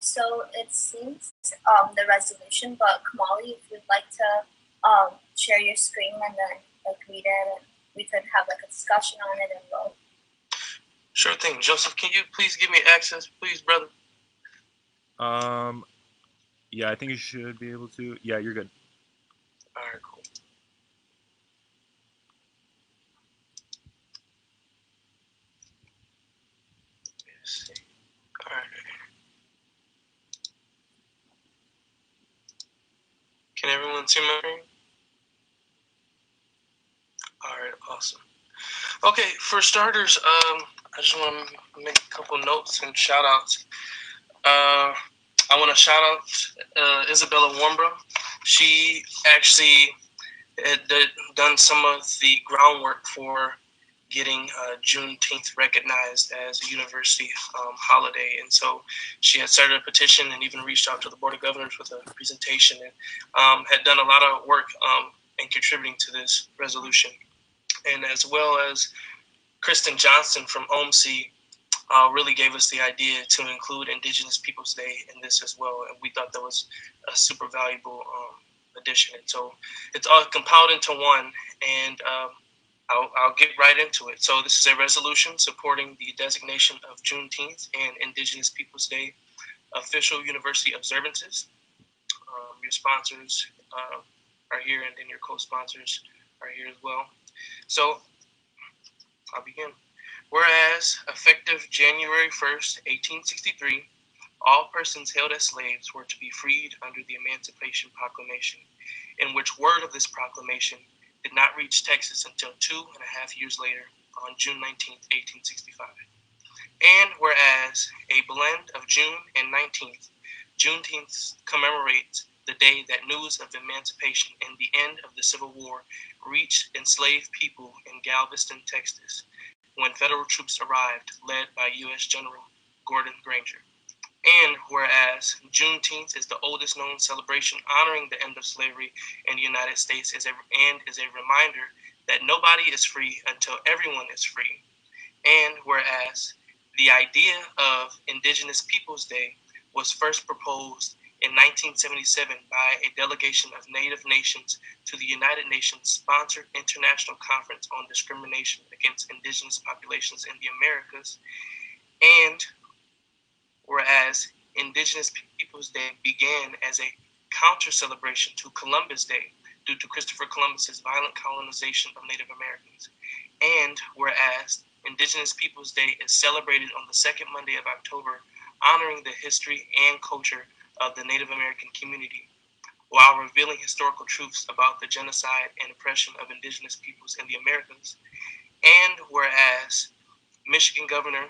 So it seems the resolution, but Kamali, if you'd like to share your screen and then read it, and we could have a discussion on it and vote. Sure thing. Joseph, can you please give me access, please, brother? Yeah, I think you should be able to. Yeah, you're good. All right, cool. Let's see. All right. Can everyone see my screen? All right, awesome. Okay, for starters, I just want to make a couple notes and shout outs. I want to shout out Isabella Warmbro. She actually had done some of the groundwork for getting Juneteenth recognized as a university holiday. And so she had started a petition and even reached out to the Board of Governors with a presentation and had done a lot of work in contributing to this resolution. And as well as Kristen Johnston from OMC really gave us the idea to include Indigenous Peoples Day in this as well. And we thought that was a super valuable addition. And so it's all compiled into one, and I'll get right into it. So this is a resolution supporting the designation of Juneteenth and Indigenous Peoples Day official university observances. Your sponsors are here, and then your co-sponsors are here as well. So I'll begin. Whereas, effective January 1st, 1863, all persons held as slaves were to be freed under the Emancipation Proclamation, in which word of this proclamation did not reach Texas until 2.5 years later, on June 19, 1865. And whereas a blend of June and 19th, Juneteenth commemorates the day that news of emancipation and the end of the Civil War reached enslaved people in Galveston, Texas, when federal troops arrived, led by U.S. General Gordon Granger. And whereas Juneteenth is the oldest known celebration honoring the end of slavery in the United States and is a reminder that nobody is free until everyone is free. And whereas the idea of Indigenous Peoples Day was first proposed in 1977 by a delegation of Native nations to the United Nations-sponsored International Conference on Discrimination Against Indigenous Populations in the Americas, and whereas Indigenous Peoples Day began as a counter-celebration to Columbus Day due to Christopher Columbus's violent colonization of Native Americans, and whereas Indigenous Peoples Day is celebrated on the second Monday of October, honoring the history and culture of the Native American community, while revealing historical truths about the genocide and oppression of Indigenous peoples in the Americas. And whereas Michigan Governor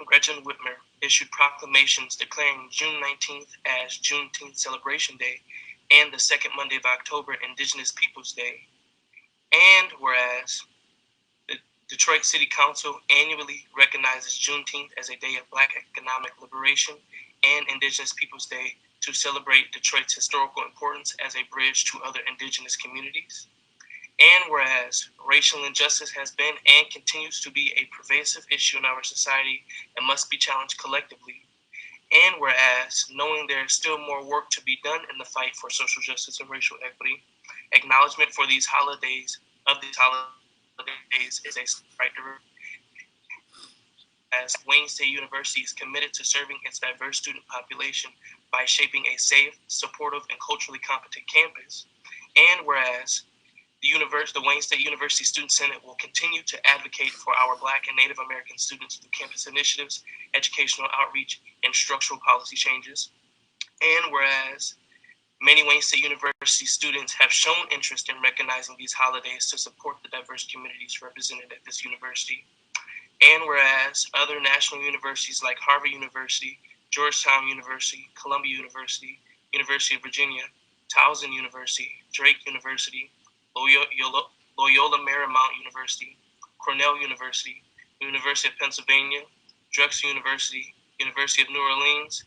Gretchen Whitmer issued proclamations declaring June 19th as Juneteenth Celebration Day and the second Monday of October Indigenous Peoples Day. And whereas the Detroit City Council annually recognizes Juneteenth as a day of Black economic liberation and Indigenous Peoples Day to celebrate Detroit's historical importance as a bridge to other Indigenous communities. And whereas racial injustice has been and continues to be a pervasive issue in our society and must be challenged collectively. And whereas, knowing there is still more work to be done in the fight for social justice and racial equity, acknowledgement for these holidays is a right direction. As Wayne State University is committed to serving its diverse student population by shaping a safe, supportive, and culturally competent campus. And whereas the Wayne State University Student Senate will continue to advocate for our Black and Native American students through campus initiatives, educational outreach, and structural policy changes. And whereas many Wayne State University students have shown interest in recognizing these holidays to support the diverse communities represented at this university. And whereas other national universities like Harvard University, Georgetown University, Columbia University, University of Virginia, Towson University, Drake University, Loyola Marymount University, Cornell University, University of Pennsylvania, Drexel University, University of New Orleans,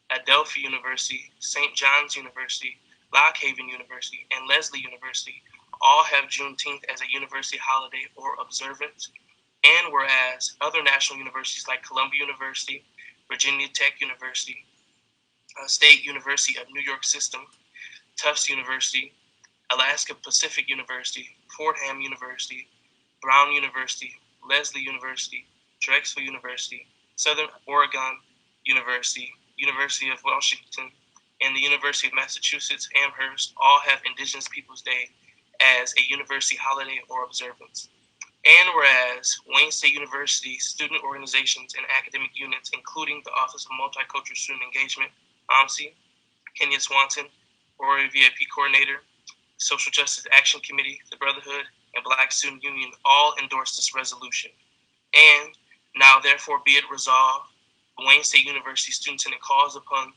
Adelphi University, St. John's University, Lock Haven University, and Lesley University all have Juneteenth as a university holiday or observance. And whereas other national universities like Columbia University, Virginia Tech University, State University of New York System, Tufts University, Alaska Pacific University, Fordham University, Brown University, Lesley University, Drexel University, Southern Oregon University, University of Washington, and the University of Massachusetts Amherst all have Indigenous Peoples Day as a university holiday or observance. And whereas Wayne State University student organizations and academic units, including the Office of Multicultural Student Engagement, OMSI, Kenya Swanson, Rory VIP Coordinator, Social Justice Action Committee, the Brotherhood, and Black Student Union all endorsed this resolution. And now therefore be it resolved, the Wayne State University Student Senate calls upon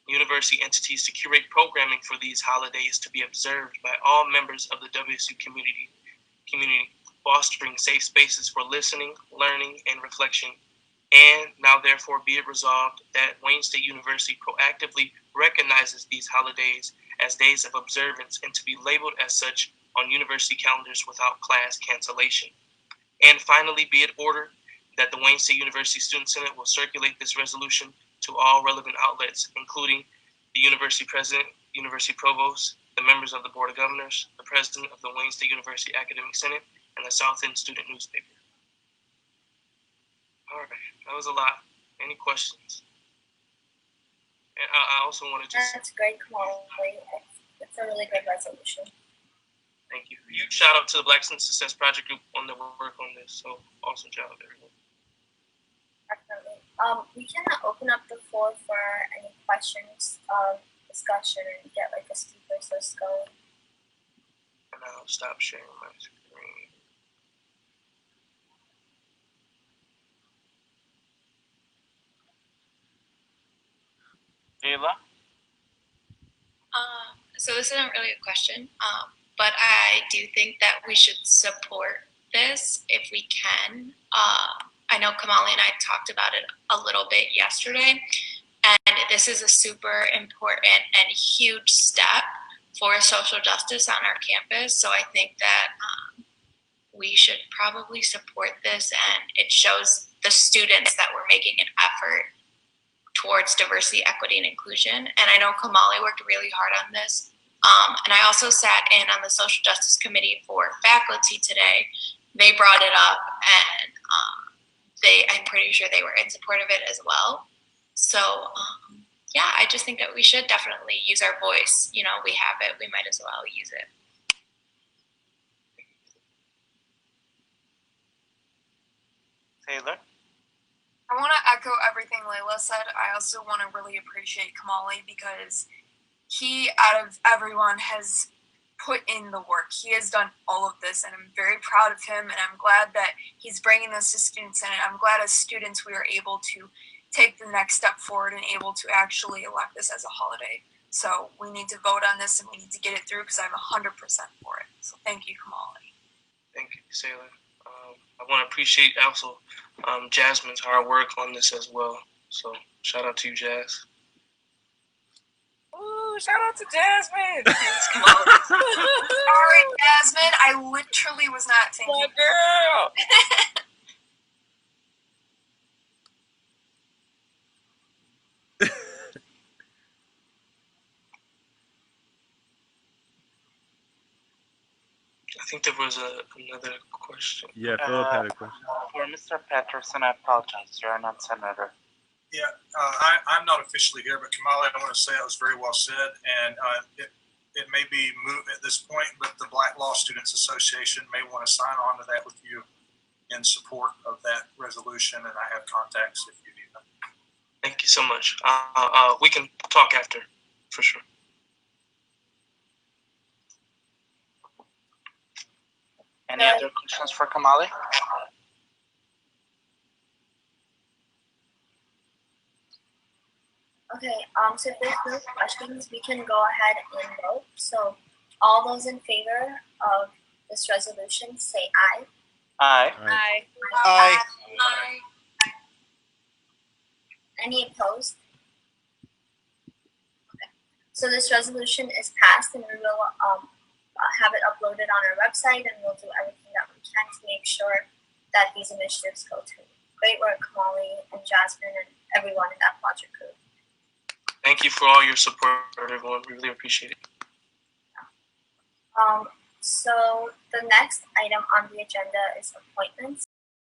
university entities to curate programming for these holidays to be observed by all members of the WSU community, fostering safe spaces for listening, learning, and reflection. And now therefore be it resolved that Wayne State University proactively recognizes these holidays as days of observance and to be labeled as such on university calendars without class cancellation. And finally, be it ordered that the Wayne State University Student Senate will circulate this resolution to all relevant outlets, including the university president, university provost, the members of the Board of Governors, the president of the Wayne State University Academic Senate, and the South End Student Newspaper. All right, that was a lot. Any questions? And I also want to just... That's great, Kamali. It's a really good resolution. Thank you. Huge shout out to the Black Student Success Project Group on their work on this. So awesome job, everyone. Definitely. We can open up the floor for any questions, discussion, and get like a speaker list going. And I'll stop sharing my screen. Ayla? So this isn't really a question, but I do think that we should support this if we can. I know Kamali and I talked about it a little bit yesterday, and this is a super important and huge step for social justice on our campus. So I think that we should probably support this, and it shows the students that we're making an effort towards diversity, equity, and inclusion. And I know Kamali worked really hard on this. And I also sat in on the Social Justice Committee for faculty today. They brought it up, and I'm pretty sure they were in support of it as well. So yeah, I just think that we should definitely use our voice. You know, we have it, we might as well use it. Taylor? I want to echo everything Layla said. I also want to really appreciate Kamali because he, out of everyone, has put in the work. He has done all of this, and I'm very proud of him, and I'm glad that he's bringing this to Student Senate. I'm glad as students we are able to take the next step forward and able to actually elect this as a holiday. So we need to vote on this, and we need to get it through because I'm 100% for it. So thank you, Kamali. Thank you, Sailor. I want to appreciate also Jasmine's hard work on this as well. So shout out to you, Jazz. Ooh, shout out to Jasmine. Sorry, Jasmine. I literally was not thinking. My girl. I think there was another question. Yeah, Philip had a question. For Mr. Patterson, I apologize. You're not senator. Yeah, I'm not officially here, but Kamali, I want to say it was very well said, and it may be moot at this point, but the Black Law Students Association may want to sign on to that with you in support of that resolution, and I have contacts if you need them. Thank you so much. We can talk after, for sure. Any other questions for Kamali? Okay, so if there's no questions, we can go ahead and vote. So all those in favor of this resolution, say aye. Aye. Aye. Aye. Aye. Any opposed? Okay. So this resolution is passed, and we will have it uploaded on our website, and we'll do everything that we can to make sure that these initiatives go through. Great work, Kamali and Jasmine and everyone in that project group. Thank thank you for all your support, everyone. We really appreciate it. So the next item on the agenda is appointments.